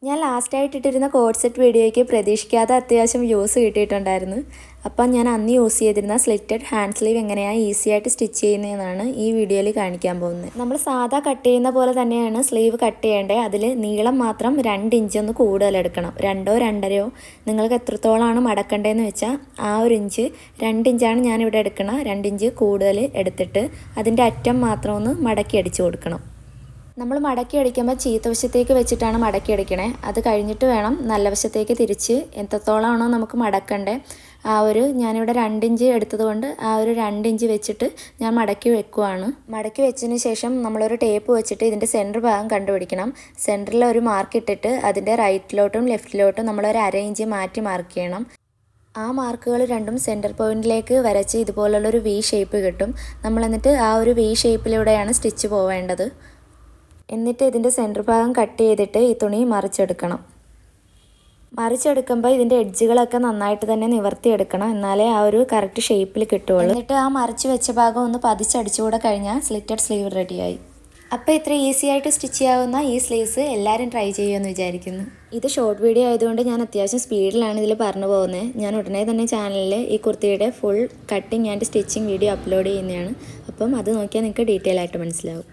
ഞാൻ ലാസ്റ്റായിട്ട് ഇട്ടിരുന്ന കോഡ് സെറ്റ് വീഡിയോയ്ക്ക് പ്രതീക്ഷിക്കാതെ അത്യാവശ്യം വ്യൂസ് കിട്ടിയിട്ടുണ്ടായിരുന്നു. അപ്പം ഞാൻ അന്ന് യൂസ് ചെയ്തിരുന്ന സ്ലിറ്റഡ് ഹാൻഡ് സ്ലീവ് എങ്ങനെയാണ് ഈസി ആയിട്ട് സ്റ്റിച്ച് ചെയ്യുന്നതെന്നാണ് ഈ വീഡിയോയിൽ കാണിക്കാൻ പോകുന്നത്. നമ്മൾ സാധാ കട്ട് ചെയ്യുന്ന പോലെ തന്നെയാണ് സ്ലീവ് കട്ട് ചെയ്യേണ്ടത്. അതിൽ നീളം മാത്രം 2 ഇഞ്ച് ഒന്ന് കൂടുതൽ എടുക്കണം. 2ഓ 2.5ഓ നിങ്ങൾക്ക് എത്രത്തോളമാണ് മടക്കേണ്ടതെന്ന് വെച്ചാൽ ആ ഒരു ഇഞ്ച് 2 ഇഞ്ചാണ് ഞാനിവിടെ എടുക്കണം. 2 ഇഞ്ച് കൂടുതൽ എടുത്തിട്ട് അതിൻ്റെ അറ്റം മാത്രം ഒന്ന് മടക്കി അടിച്ചു കൊടുക്കണം. നമ്മൾ മടക്കി അടിക്കുമ്പോൾ ചീത്ത വശത്തേക്ക് വെച്ചിട്ടാണ് മടക്കി അടിക്കണേ. അത് കഴിഞ്ഞിട്ട് വേണം നല്ല വശത്തേക്ക് തിരിച്ച് എത്രത്തോളമാണോ നമുക്ക് മടക്കണ്ടേ ഞാനിവിടെ 2 ഇഞ്ച് എടുത്തത് കൊണ്ട് ആ ഒരു 2 ഇഞ്ച് വെച്ചിട്ട് ഞാൻ മടക്കി വെക്കുവാണ്. മടക്കി വെച്ചതിന് ശേഷം നമ്മളൊരു ടേപ്പ് വെച്ചിട്ട് ഇതിൻ്റെ സെൻറ്റർ ഭാഗം കണ്ടുപിടിക്കണം. സെൻറ്ററിൽ ഒരു മാർക്ക് ഇട്ടിട്ട് അതിൻ്റെ റൈറ്റിലോട്ടും ലെഫ്റ്റിലോട്ടും നമ്മളൊരു 1/2 ഇഞ്ച് മാറ്റി മാർക്ക് ചെയ്യണം. ആ മാർക്കുകൾ രണ്ടും സെൻറ്റർ പോയിൻറ്റിലേക്ക് വരച്ച് ഇതുപോലുള്ളൊരു വി ഷേപ്പ് കിട്ടും. നമ്മൾ എന്നിട്ട് ആ ഒരു വി ഷേപ്പിലൂടെയാണ് സ്റ്റിച്ച് പോവേണ്ടത്. എന്നിട്ട് ഇതിൻ്റെ സെൻറ്റർ ഭാഗം കട്ട് ചെയ്തിട്ട് ഈ തുണി മറിച്ചെടുക്കണം. മറിച്ചെടുക്കുമ്പോൾ ഇതിൻ്റെ എഡ്ജുകളൊക്കെ നന്നായിട്ട് തന്നെ നിവർത്തിയെടുക്കണം, എന്നാലേ ആ ഒരു കറക്റ്റ് ഷേപ്പിൽ കിട്ടുകയുള്ളൂ. എന്നിട്ട് ആ മറിച്ച് വെച്ച ഭാഗം ഒന്ന് പതിച്ചടിച്ചുകൂടെ കഴിഞ്ഞാൽ സ്ലിറ്റഡ് സ്ലീവ് റെഡിയായി. അപ്പോൾ ഇത്ര ഈസി ആയിട്ട് സ്റ്റിച്ച് ചെയ്യാവുന്ന ഈ സ്ലീവ്സ് എല്ലാവരും ട്രൈ ചെയ്യുമെന്ന് വിചാരിക്കുന്നു. ഇത് ഷോർട്ട് വീഡിയോ ആയതുകൊണ്ട് ഞാൻ അത്യാവശ്യം സ്പീഡിലാണ് ഇതിൽ പറഞ്ഞു പോകുന്നത്. ഞാൻ ഉടനെ തന്നെ ചാനലിൽ ഈ കുർത്തിയുടെ full cutting and stitching video upload ചെയ്യുന്നതാണ്. അപ്പം അത് നോക്കിയാൽ നിങ്ങൾക്ക് ഡീറ്റെയിൽ ആയിട്ട് മനസ്സിലാവും.